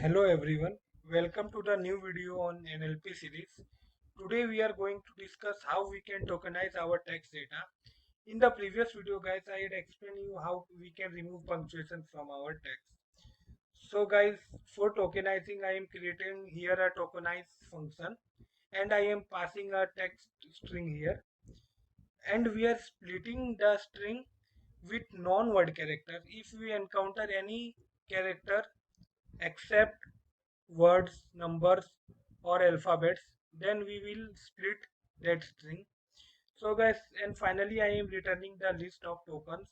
Hello everyone, welcome to the new video on NLP series. Today we are going to discuss how we can tokenize our text data. In the previous video guys, I had explained you how we can remove punctuation from our text. So guys, for tokenizing I am creating here a tokenize function and I am passing a text string here, and we are splitting the string with non-word character. If we encounter any character except words, numbers, or alphabets, then we will split that string. So guys, and finally I am returning the list of tokens.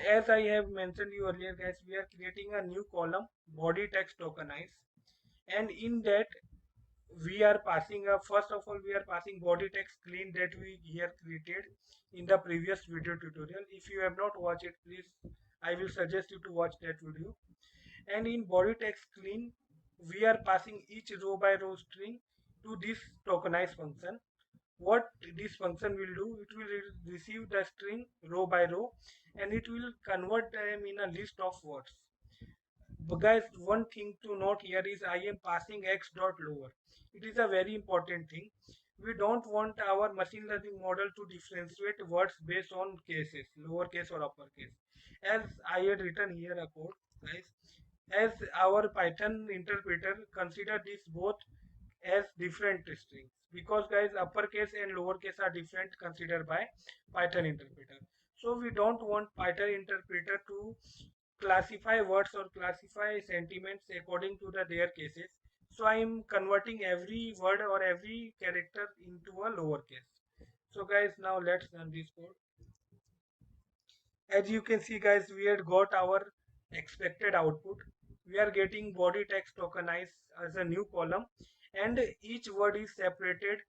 As I have mentioned you earlier guys, we are creating a new column, body text tokenize, and in that we are passing a, first of all we are passing body text clean that we here created in the previous video tutorial. If you have not watched it, please I will suggest you to watch that video. And in body text clean we are passing each row by row string to this tokenize function. What this function will do, it will receive the string row by row and it will convert them in a list of words. But guys, one thing to note here is I am passing x dot lower. It is a very important thing. We don't want our machine learning model to differentiate words based on cases, lowercase or uppercase. As I had written here a code, guys, as our Python interpreter consider this both as different strings, because guys uppercase and lowercase are different considered by Python interpreter. So we don't want Python interpreter to classify words or classify sentiments according to their cases. So I am converting every word or every character into a lowercase. So guys, now let's run this code. As you can see guys, we had got our expected output. We are getting body text tokenized as a new column, and each word is separated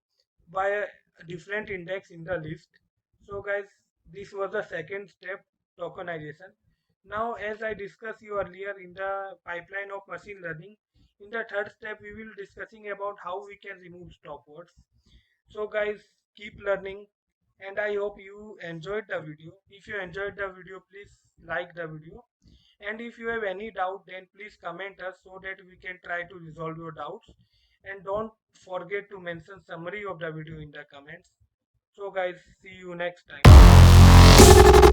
by a different index in the list. So guys, this was the second step, tokenization. Now as I discussed you earlier in the pipeline of machine learning, in the third step we will discussing about how we can remove stop words. So guys, keep learning, and I hope you enjoyed the video. If you enjoyed the video, please like the video, and if you have any doubt then please comment us so that we can try to resolve your doubts. And don't forget to mention summary of the video in the comments. So guys, see you next time.